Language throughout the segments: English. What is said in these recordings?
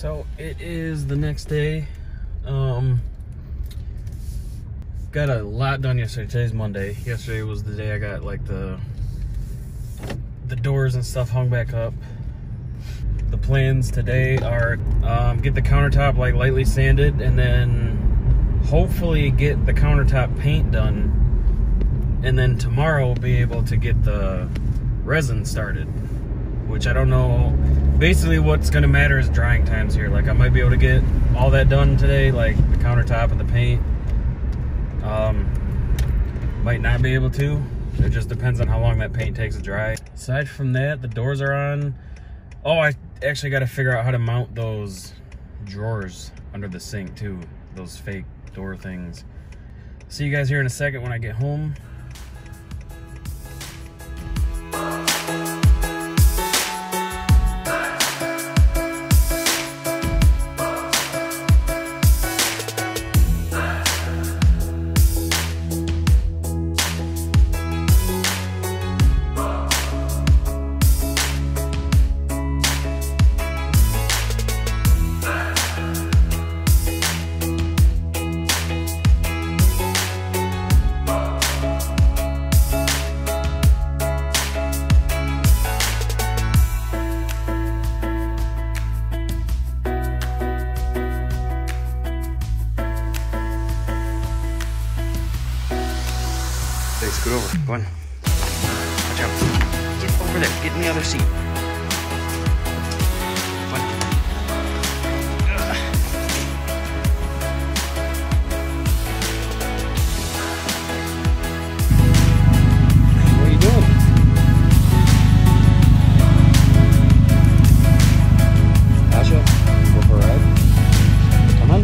So it is the next day. Got a lot done yesterday. Today's Monday. Yesterday was the day I got like the doors and stuff hung back up. The plans today are get the countertop like lightly sanded and then hopefully get the countertop paint done, and then tomorrow be able to get the resin started, which I don't know. Basically what's gonna matter is drying times here. Like I might be able to get all that done today, like the countertop and the paint. Might not be able to. It just depends on how long that paint takes to dry. Aside from that, the doors are on. Oh, I actually got to figure out how to mount those drawers under the sink too. Those fake door things. See you guys here in a second when I get home. Scoot over. Go on. Watch out. Get over there. Get in the other seat. Come on. What are you doing? Asha, go for a ride. Come on.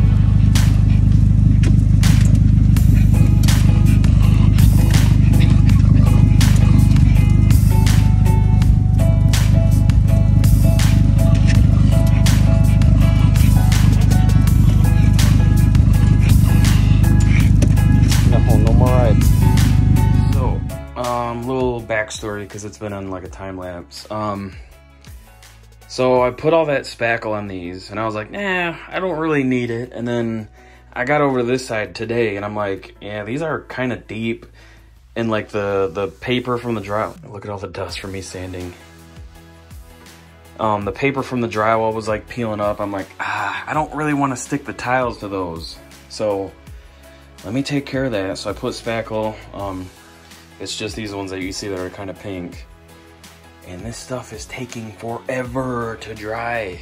Little backstory because it's been on like a time lapse. So I put all that spackle on these and I was like, nah, I don't really need it. And then I got over to this side today and I'm like, yeah, these are kind of deep. And like the paper from the drywall, look at all the dust from me sanding. The paper from the drywall was like peeling up. I'm like, I don't really want to stick the tiles to those. So let me take care of that. So I put spackle. It's just these ones that you see that are kind of pink. And this stuff is taking forever to dry.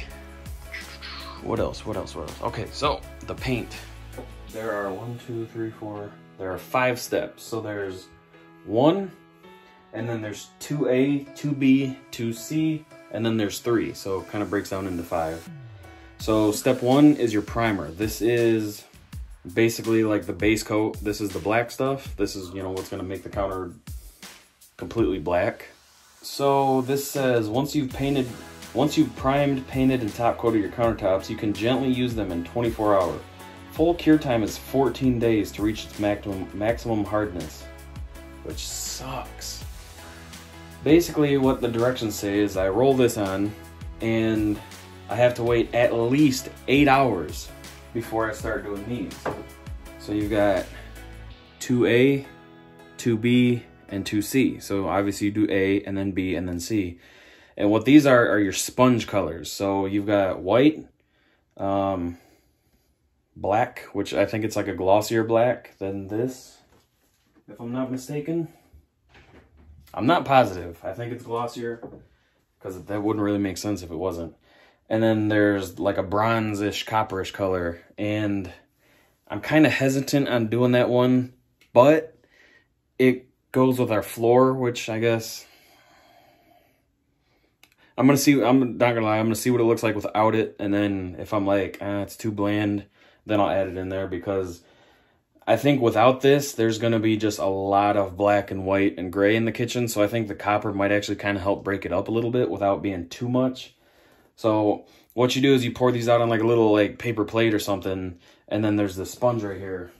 What else? Okay, so the paint. There are 1, 2, 3, 4. There are 5 steps. So there's 1, and then there's 2A, 2B, 2C, and then there's 3. So it kind of breaks down into 5. So step 1 is your primer. This is basically like the base coat. This is the black stuff. This is, you know, what's going to make the counter completely black. So this says once you've primed, painted, and top coated your countertops, you can gently use them in 24 hours. Full cure time is 14 days to reach its maximum hardness, which sucks. Basically what the directions say is I roll this on and I have to wait at least 8 hours before I start doing these. So you've got 2A, 2B, and 2C. So obviously you do A and then B and then C. And what these are your sponge colors. So you've got white, black, which I think it's like a glossier black than this, if I'm not mistaken. I'm not positive. I think it's glossier because that wouldn't really make sense if it wasn't. And then there's like a bronze-ish, copperish color. And I'm kind of hesitant on doing that one, but it goes with our floor, which I guess I'm going to see. I'm not going to lie. I'm going to see what it looks like without it. And then if I'm like, it's too bland, then I'll add it in there, because I think without this, there's going to be just a lot of black and white and gray in the kitchen. So I think the copper might actually kind of help break it up a little bit without being too much. So what you do is you pour these out on like a little like paper plate or something, and then there's the sponge right here.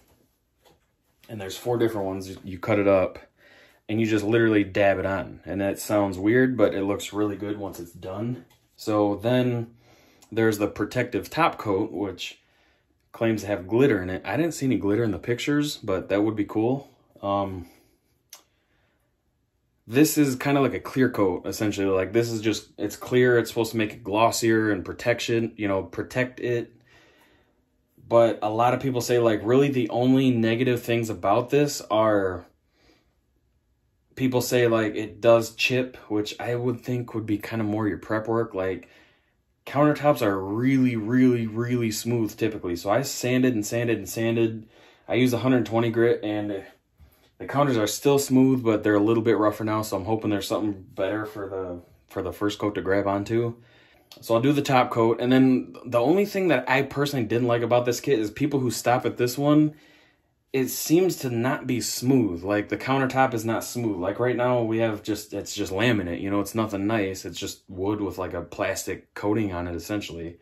And there's 4 different ones. You cut it up and you just literally dab it on. And that sounds weird, but it looks really good once it's done. So then there's the protective top coat, which claims to have glitter in it. I didn't see any glitter in the pictures, but that would be cool. This is kind of like a clear coat, essentially. Like, this is just, it's clear. It's supposed to make it glossier and protection, you know, protect it. But a lot of people say, like, really the only negative things about this are, people say, like, it does chip, which I would think would be kind of more your prep work. Like, countertops are really, really, really smooth typically. So I sanded and sanded and sanded. I use 120 grit, and the counters are still smooth, but they're a little bit rougher now. So I'm hoping there's something better for the first coat to grab onto. So I'll do the top coat. And then the only thing that I personally didn't like about this kit is people who stop at this one, it seems to not be smooth. Like, the countertop is not smooth. Like, right now we have it's just laminate, you know, it's nothing nice. It's just wood with like a plastic coating on it, essentially.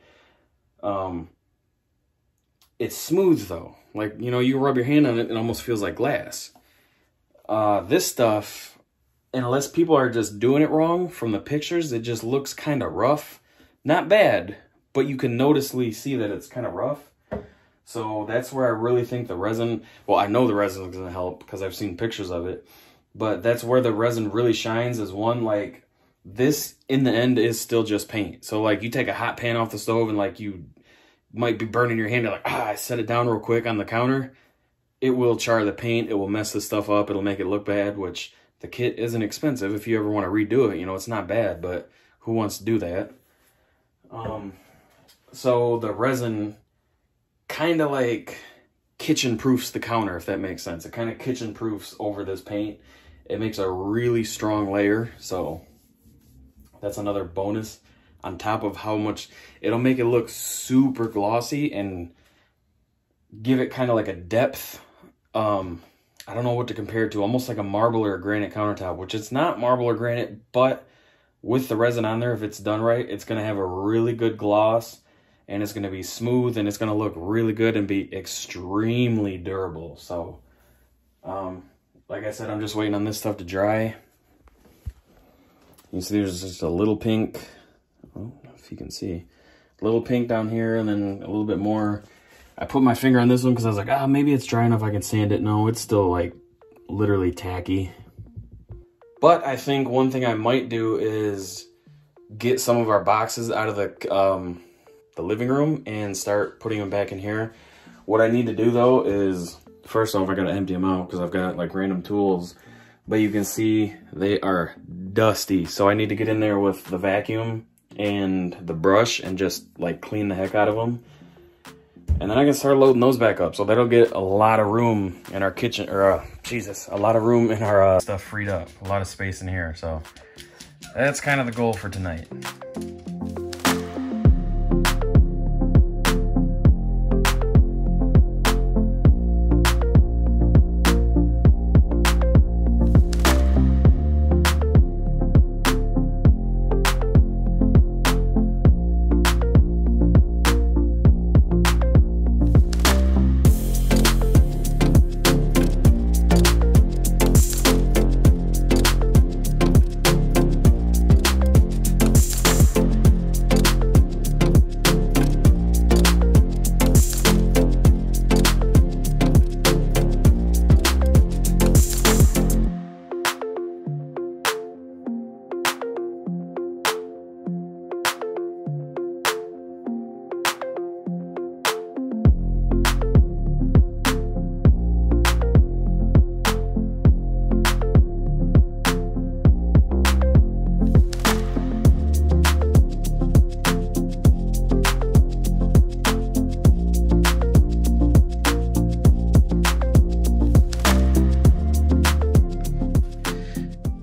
It's smooth though. Like, you know, you rub your hand on it, it almost feels like glass. This stuff, unless people are just doing it wrong from the pictures, it just looks kind of rough. Not bad, but you can noticeably see that it's kind of rough. So that's where I really think the resin, well, I know the resin is going to help because I've seen pictures of it, but that's where the resin really shines, is one, like, this in the end is still just paint. So, like, you take a hot pan off the stove and, like, you might be burning your hand, you're like, I set it down real quick on the counter. It will char the paint. It will mess this stuff up. It'll make it look bad, which the kit isn't expensive. If you ever want to redo it, you know, it's not bad, but who wants to do that? So the resin kind of like kitchen proofs the counter, if that makes sense. It kind of kitchen proofs over this paint. It makes a really strong layer. So that's another bonus on top of how much it'll make it look super glossy and give it kind of like a depth. I don't know what to compare it to, almost like a marble or a granite countertop, which it's not marble or granite, but with the resin on there, if it's done right, it's going to have a really good gloss, and it's going to be smooth, and it's going to look really good and be extremely durable. So, like I said, I'm just waiting on this stuff to dry. You see there's just a little pink, I don't know if you can see, a little pink down here, and then a little bit more. I put my finger on this one because I was like, maybe it's dry enough I can sand it. No, it's still like literally tacky. But I think one thing I might do is get some of our boxes out of the living room and start putting them back in here. What I need to do though is, first off, I gotta empty them out because I've got like random tools, but you can see they are dusty. So I need to get in there with the vacuum and the brush and just like clean the heck out of them. And then I can start loading those back up. So that'll get a lot of room in our kitchen, or a lot of room in our stuff freed up. A lot of space in here. So that's kind of the goal for tonight.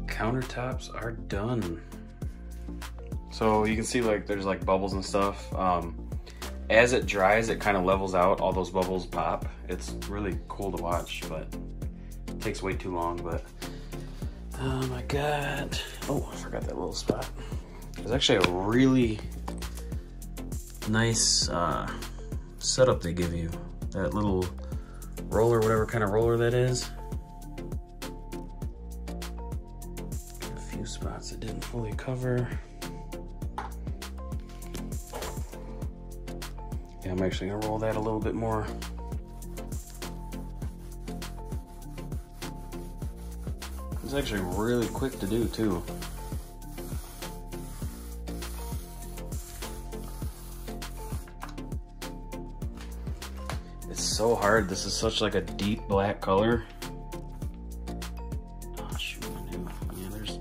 Countertops are done. So you can see like there's like bubbles and stuff. As it dries, it kind of levels out. All those bubbles pop. It's really cool to watch, but it takes way too long. But I got, oh, I forgot that little spot. There's actually a really nice setup they give you. That little roller, whatever kind of roller that is. Got a few spots it didn't fully cover. Yeah, I'm actually gonna roll that a little bit more. It's actually really quick to do too. It's so hard. This is such like a deep black color. Oh shoot, yeah, there's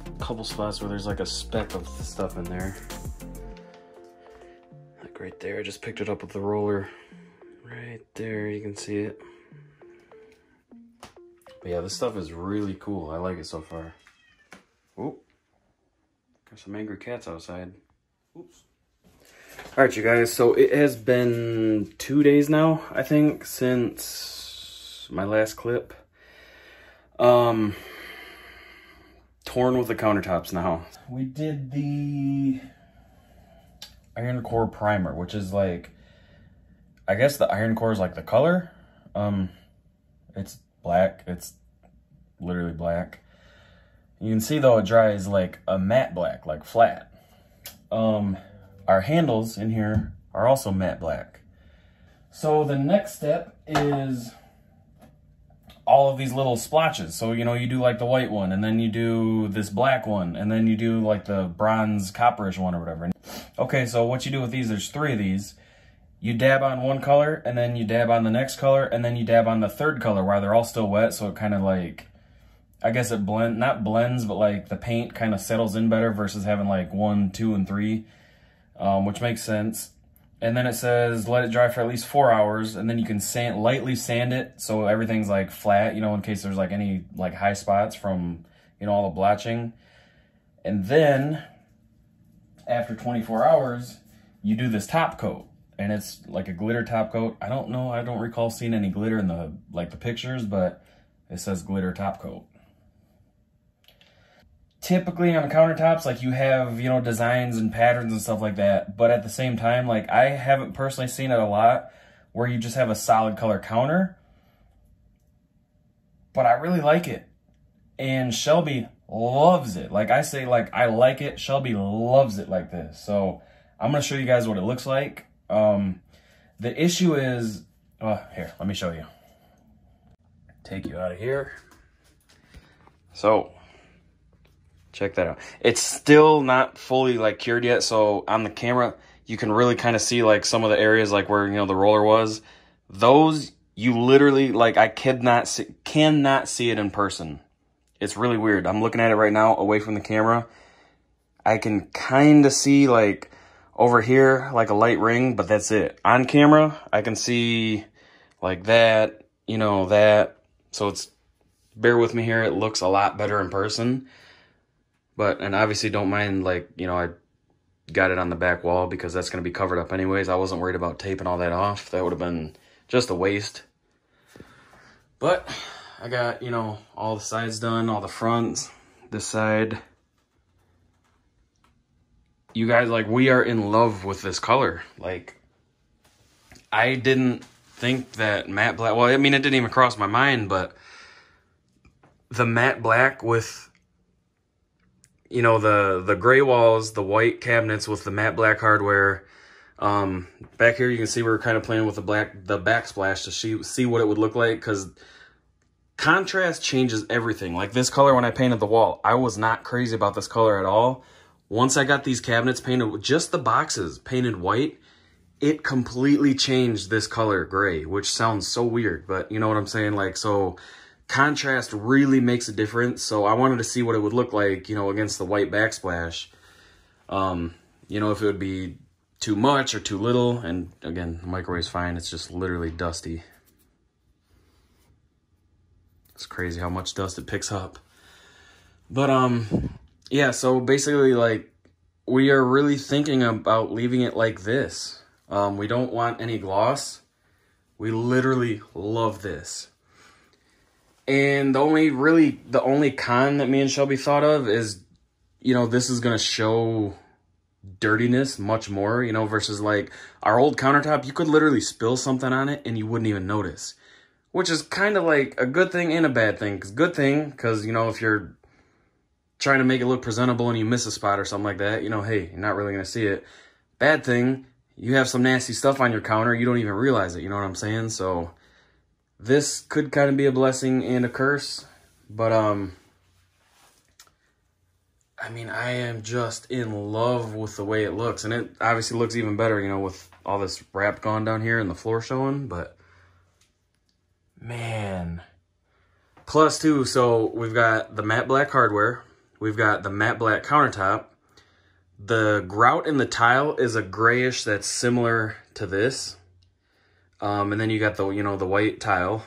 a couple spots where there's like a speck of stuff in there. Like right there, I just picked it up with the roller. Right there, you can see it. But yeah, this stuff is really cool. I like it so far. Oh, got some angry cats outside. Oops. All right, you guys, so it has been 2 days now, I think, since my last clip. Torn with the countertops now. We did the iron core primer, which is like, I guess the iron core is like the color. It's black, it's literally black. You can see though it dries like a matte black, like flat. Our handles in here are also matte black. So the next step is all of these little splotches. So, you know, you do like the white one, and then you do this black one, and then you do like the bronze copperish one or whatever. Okay, so what you do with these, there's 3 of these. You dab on one color, and then you dab on the next color, and then you dab on the third color while they're all still wet, so it kind of like, I guess it not blends, but like the paint kind of settles in better versus having like 1, 2, and 3. Which makes sense. And then it says let it dry for at least 4 hours, and then you can lightly sand it so everything's like flat, you know, in case there's like any like high spots from, you know, all the blotching. And then after 24 hours, you do this top coat, and it's like a glitter top coat. I don't know, I don't recall seeing any glitter in the the pictures, but it says glitter top coat. Typically on the countertops, like you have, you know, designs and patterns and stuff like that. But at the same time, like I haven't personally seen it a lot where you just have a solid color counter. But I really like it. And Shelby loves it. Like I say, like I like it. Shelby loves it like this. So I'm going to show you guys what it looks like. The issue is, here, let me show you. Take you out of here. So check that out. It's still not fully like cured yet, so on the camera you can really kind of see like some of the areas like where, you know, the roller was. Those you literally, like, I cannot see it in person. It's really weird. I'm looking at it right now away from the camera. I can kind of see like over here like a light ring, but that's it. On camera I can see like that, you know, that. So it's, bear with me here, it looks a lot better in person. But, and obviously don't mind, like, you know, I got it on the back wall because that's going to be covered up anyways. I wasn't worried about taping all that off. That would have been just a waste. But I got, you know, all the sides done, all the fronts, this side. You guys, like, we are in love with this color. Like, I didn't think that matte black, well, I mean, it didn't even cross my mind, but the matte black with, you know, the gray walls, the white cabinets with the matte black hardware. Back here you can see we're kind of playing with the backsplash to see what it would look like, because contrast changes everything. Like this color when I painted the wall, I was not crazy about this color at all. Once I got these cabinets painted, just the boxes painted white, it completely changed this color gray, which sounds so weird, but you know what I'm saying? Like, so contrast really makes a difference. So I wanted to see what it would look like, you know, against the white backsplash. You know, if it would be too much or too little. And again, the microwave's fine. It's just literally dusty. It's crazy how much dust it picks up. But yeah, so basically, like, we are really thinking about leaving it like this. We don't want any gloss. We literally love this. And the only con that me and Shelby thought of is, you know, this is going to show dirtiness much more, you know, versus like our old countertop. You could literally spill something on it and you wouldn't even notice, which is kind of like a good thing and a bad thing. Good thing, because, you know, if you're trying to make it look presentable and you miss a spot or something like that, you know, hey, you're not really going to see it. Bad thing, you have some nasty stuff on your counter, you don't even realize it, you know what I'm saying? So this could kind of be a blessing and a curse, but I mean, I am just in love with the way it looks, and it obviously looks even better, you know, with all this wrap gone down here and the floor showing, but man. Plus too, so we've got the matte black hardware, we've got the matte black countertop. The grout in the tile is a grayish that's similar to this. And then you got the, you know, the white tile.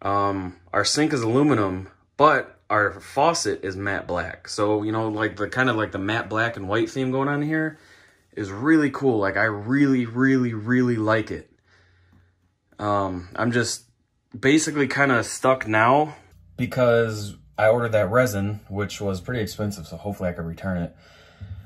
Our sink is aluminum, but our faucet is matte black. So, you know, like the kind of like the matte black and white theme going on here is really cool. Like I really, really, really like it. I'm just basically kind of stuck now because I ordered that resin, which was pretty expensive. So hopefully I can return it.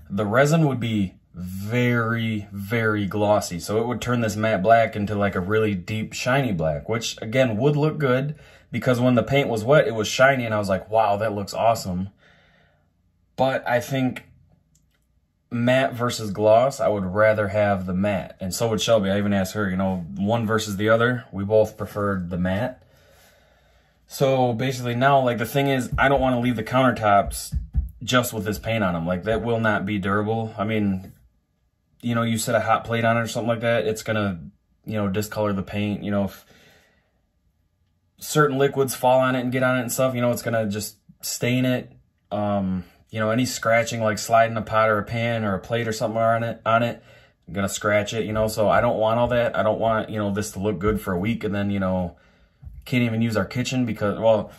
The resin would be very, very glossy. So it would turn this matte black into like a really deep, shiny black, which again would look good because when the paint was wet, it was shiny and I was like, wow, that looks awesome. But I think matte versus gloss, I would rather have the matte. And so would Shelby. I even asked her, you know, one versus the other. We both preferred the matte. So basically now, like the thing is, I don't want to leave the countertops just with this paint on them. Like that will not be durable. I mean, you know, you set a hot plate on it or something like that, it's gonna, you know, discolor the paint. You know, if certain liquids fall on it and get on it and stuff, you know, it's gonna just stain it. You know, any scratching, like sliding a pot or a pan or a plate or something on it, I'm gonna scratch it, you know, so I don't want all that. I don't want, you know, this to look good for a week and then, you know, can't even use our kitchen because, well,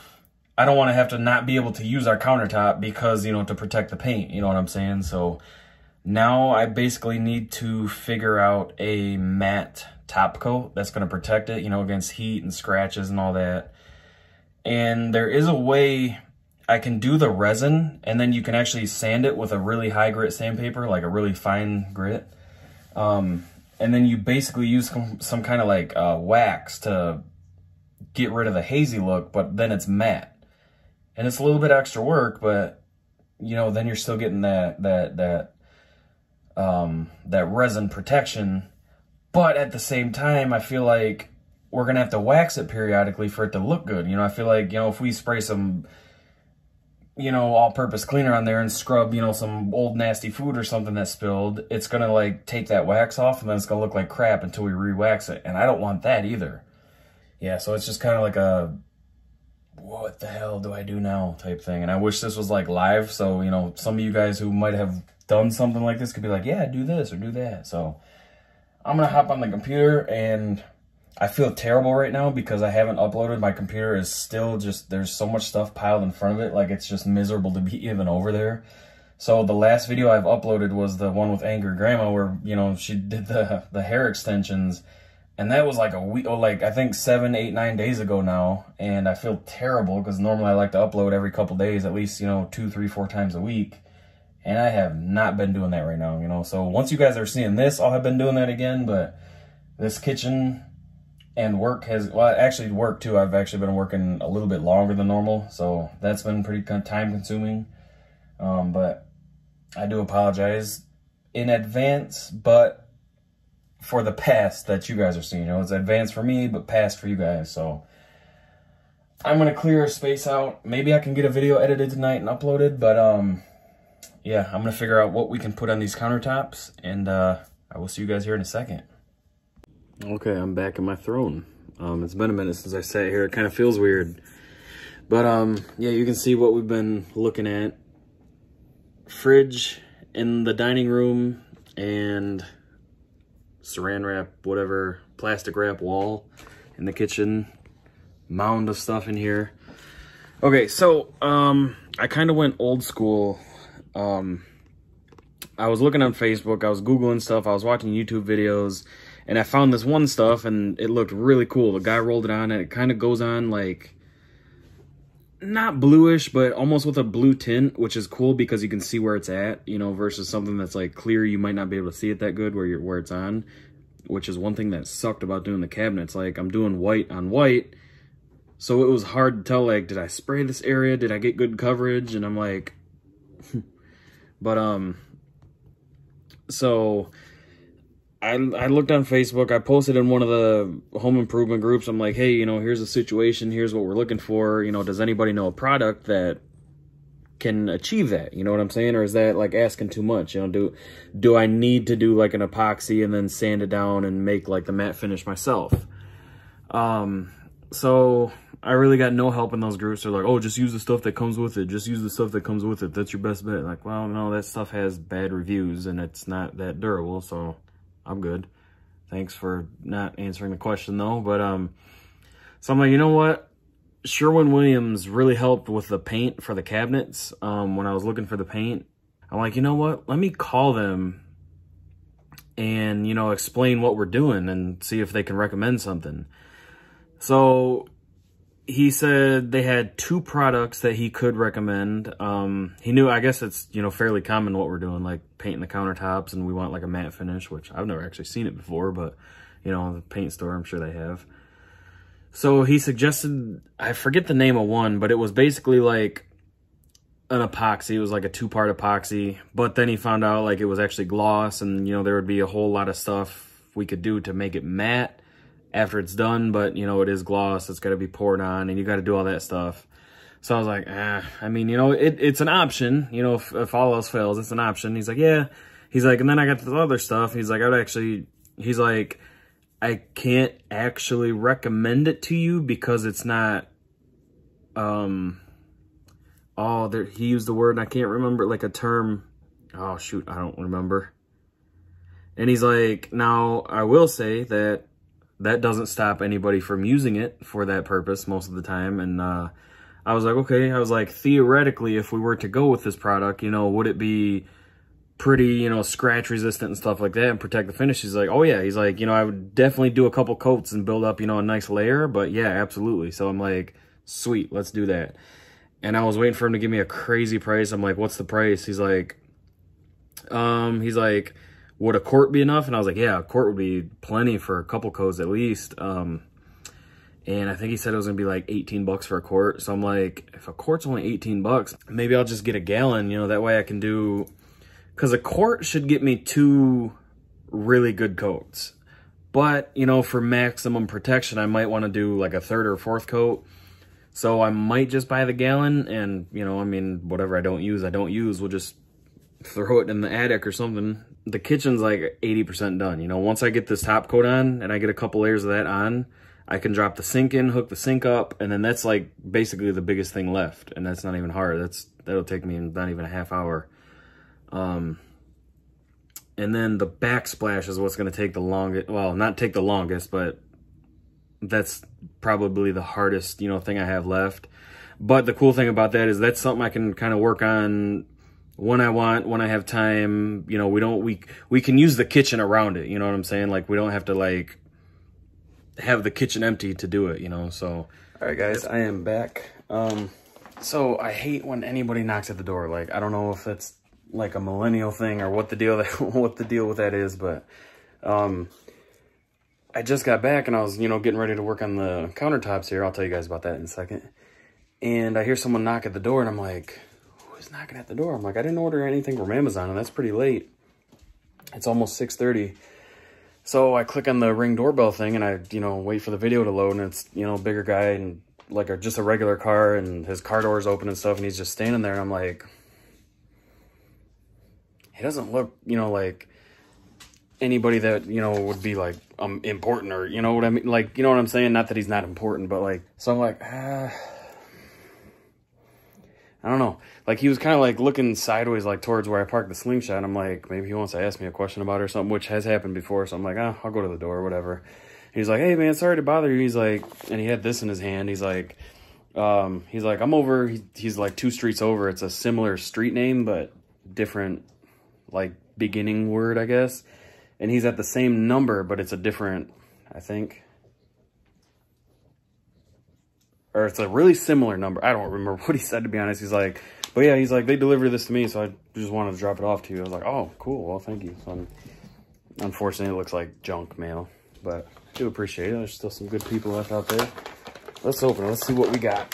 I don't want to have to not be able to use our countertop because, you know, to protect the paint, you know what I'm saying? So now I basically need to figure out a matte top coat that's going to protect it, you know, against heat and scratches and all that. And there is a way I can do the resin and then you can actually sand it with a really high grit sandpaper, like a really fine grit. And then you basically use some kind of like wax to get rid of the hazy look, but then it's matte. And it's a little bit extra work, but you know, then you're still getting that resin protection. But at the same time, I feel like we're gonna have to wax it periodically for it to look good. You know, I feel like, you know, if we spray some, you know, all-purpose cleaner on there and scrub, you know, some old nasty food or something that spilled, it's gonna like take that wax off and then it's gonna look like crap until we re-wax it. And I don't want that either. Yeah, so it's just kind of like a, what the hell do I do now type thing. And I wish this was like live, so, you know, some of you guys who might have done something like this could be like, yeah, do this or do that. So I'm gonna hop on the computer, and I feel terrible right now because I haven't uploaded. My computer is still just, there's so much stuff piled in front of it, like it's just miserable to be even over there. So the last video I've uploaded was the one with Angry Grandma where, you know, she did the hair extensions. And that was like a week, like I think 7, 8, 9 days ago now. And I feel terrible because normally I like to upload every couple days, at least, you know, 2, 3, 4 times a week. And I have not been doing that right now, you know. So once you guys are seeing this, I'll have been doing that again. But this kitchen and work has, well, actually work too. I've actually been working a little bit longer than normal. So that's been pretty time consuming. But I do apologize in advance, but for the past that you guys are seeing. You know, it's advanced for me, but past for you guys. So I'm going to clear a space out. Maybe I can get a video edited tonight and uploaded, but yeah, I'm going to figure out what we can put on these countertops, and I will see you guys here in a second. Okay, I'm back in my throne. It's been a minute since I sat here. It kind of feels weird. But yeah, you can see what we've been looking at. Fridge in the dining room and saran wrap, whatever, plastic wrap wall in the kitchen, mound of stuff in here. Okay, so I kind of went old school. I was looking on Facebook, I was Googling stuff, I was watching YouTube videos, and I found this one stuff and it looked really cool. The guy rolled it on and it kind of goes on like, not bluish, but almost with a blue tint, which is cool because you can see where it's at, you know, versus something that's like clear, you might not be able to see it that good where it's on, which is one thing that sucked about doing the cabinets. Like, I'm doing white on white, so it was hard to tell, like, did I spray this area? Did I get good coverage? And I'm like, but, so I looked on Facebook. I posted in one of the home improvement groups. I'm like, hey, you know, here's the situation. Here's what we're looking for. You know, does anybody know a product that can achieve that? You know what I'm saying? Or is that like asking too much? You know, do I need to do like an epoxy and then sand it down and make like the matte finish myself? So I really got no help in those groups. They're like, oh, just use the stuff that comes with it. Just use the stuff that comes with it. That's your best bet. Like, well, no, that stuff has bad reviews and it's not that durable. So I'm good. Thanks for not answering the question though. But, so I'm like, you know what? Sherwin-Williams really helped with the paint for the cabinets. When I was looking for the paint, I'm like, you know what? Let me call them and, you know, explain what we're doing and see if they can recommend something. So he said they had 2 products that he could recommend. He knew, I guess it's, you know, fairly common what we're doing, like painting the countertops, and we want like a matte finish, which I've never actually seen it before, but, you know, the paint store, I'm sure they have. So he suggested, I forget the name of one, but it was basically like an epoxy. It was like a 2-part epoxy, but then he found out like it was actually gloss, and, you know, there would be a whole lot of stuff we could do to make it matte after it's done, but, you know, it is gloss. It's got to be poured on, and you got to do all that stuff. So I was like, I mean, you know, it's an option. You know, if all else fails, it's an option. He's like, yeah. He's like, and then I got this other stuff. He's like, he's like, I can't actually recommend it to you because it's not, he used the word, and I can't remember, like a term. Oh, shoot, I don't remember. And he's like, now, I will say that doesn't stop anybody from using it for that purpose most of the time. And I was like, okay. I was like, theoretically, if we were to go with this product, you know, would it be pretty, you know, scratch resistant and stuff like that and protect the finish? He's like, oh yeah. He's like, you know, I would definitely do a couple coats and build up, you know, a nice layer. But yeah, absolutely. So I'm like, sweet, let's do that. And I was waiting for him to give me a crazy price. I'm like, what's the price? He's like, would a quart be enough? And I was like, yeah, a quart would be plenty for a couple coats at least. And I think he said it was gonna be like 18 bucks for a quart. So I'm like, if a quart's only 18 bucks, maybe I'll just get a gallon, you know, that way I can do, cause a quart should get me 2 really good coats. But, you know, for maximum protection, I might want to do like a 3rd or 4th coat. So I might just buy the gallon, and, you know, I mean, whatever I don't use, we'll just throw it in the attic or something. The kitchen's like 80% done. You know, once I get this top coat on and I get a couple layers of that on, I can drop the sink in, hook the sink up, and then that's like basically the biggest thing left. And that's not even hard. That'll take me not even a half hour. And then the backsplash is what's going to take the longest. Well, not take the longest, but that's probably the hardest, you know, thing I have left. But the cool thing about that is that's something I can kind of work on when I want, when I have time. You know, we can use the kitchen around it, you know what I'm saying? Like, we don't have to like have the kitchen empty to do it, you know. So all right guys, I am back. So I hate when anybody knocks at the door. Like, I don't know if that's like a millennial thing or what the deal with that is, but I just got back and I was, you know, getting ready to work on the countertops here. I'll tell you guys about that in a second. And I hear someone knock at the door, and I'm like, who's knocking at the door? I'm like, I didn't order anything from Amazon, and that's pretty late. It's almost 6:30. So I click on the Ring doorbell thing, and I, you know, wait for the video to load, and it's, you know, a bigger guy and like just a regular car, and his car door's open and stuff, and he's just standing there, and I'm like, he doesn't look, you know, like anybody that, you know, would be like important, or, you know what I mean? Like, you know what I'm saying? Not that he's not important, but like, so I'm like, I don't know. Like, he was kind of like looking sideways, like towards where I parked the Slingshot. I'm like, maybe he wants to ask me a question about it or something, which has happened before. So I'm like, I'll go to the door or whatever. And he's like, hey man, sorry to bother you. He's like, and he had this in his hand. He's like, I'm over. He's like 2 streets over. It's a similar street name, but different, like, beginning word, I guess. And he's at the same number, but it's a different, I think. Or it's a really similar number. I don't remember what he said, to be honest. He's like, but yeah, he's like, they delivered this to me, so I just wanted to drop it off to you. I was like, oh, cool. Well, thank you. So unfortunately, it looks like junk mail, but I do appreciate it. There's still some good people left out there. Let's open it. Let's see what we got.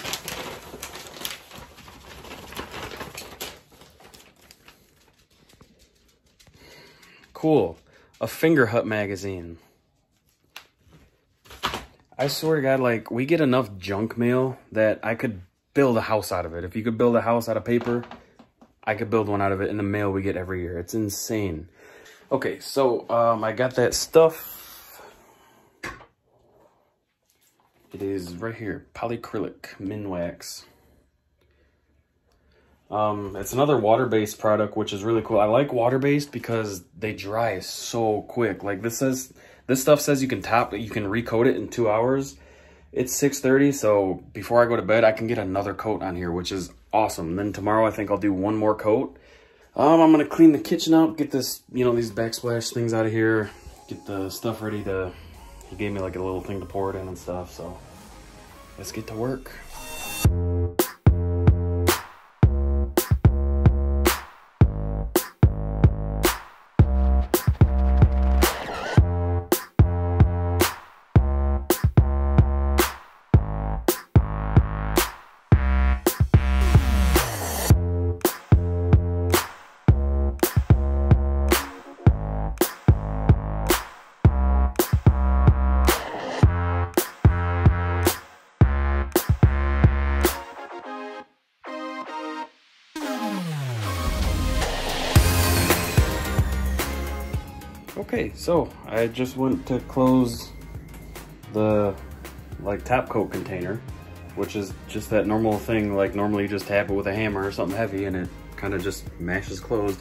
Cool. a Finger Hut magazine. I swear to God, like, we get enough junk mail that I could build a house out of it. If you could build a house out of paper, I could build one out of it in the mail we get every year. It's insane. Okay, so I got that stuff. It is right here, Polycrylic Minwax. It's another water-based product, which is really cool. I like water-based because they dry so quick. Like this stuff says you can recoat it in 2 hours. It's 6:30, so before I go to bed, I can get another coat on here, which is awesome. And then tomorrow, I think I'll do one more coat. I'm gonna clean the kitchen up, get this, you know, these backsplash things out of here, get the stuff ready to. He gave me like a little thing to pour it in and stuff, so let's get to work. Okay, so I just went to close the top coat container, which is just that normal thing, like normally you just tap it with a hammer or something heavy and it kind of just mashes closed.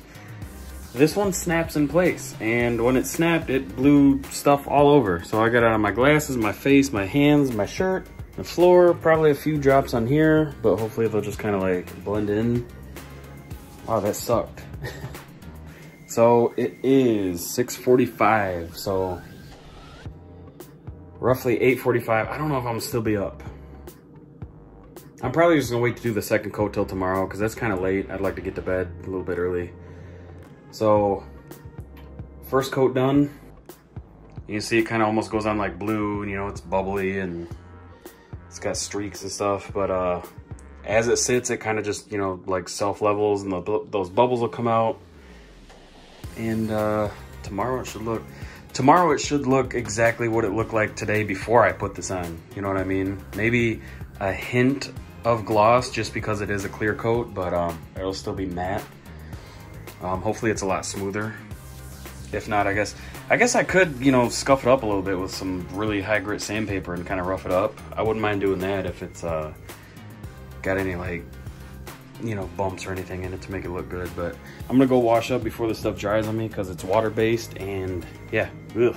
This one snaps in place, and when it snapped, it blew stuff all over. So I got it on my glasses, my face, my hands, my shirt, the floor, probably a few drops on here, but hopefully they'll just kind of like blend in. Wow, that sucked. So it is 6:45, so roughly 8:45. I don't know if I'm still be up. I'm probably just gonna wait to do the second coat till tomorrow because that's kind of late. I'd like to get to bed a little bit early. So first coat done. You can see it kind of almost goes on like blue, and you know, it's bubbly and it's got streaks and stuff, but as it sits, it kind of just, you know, like self-levels, and those bubbles will come out. And tomorrow it should look exactly what it looked like today before I put this on. You know what I mean? Maybe a hint of gloss just because it is a clear coat, but it'll still be matte. Hopefully it's a lot smoother. If not, I guess I could, you know, scuff it up a little bit with some really high grit sandpaper and kind of rough it up. I wouldn't mind doing that if it's got any, like, you know, bumps or anything in it to make it look good. But I'm gonna go wash up before the stuff dries on me because it's water based, and yeah, ugh.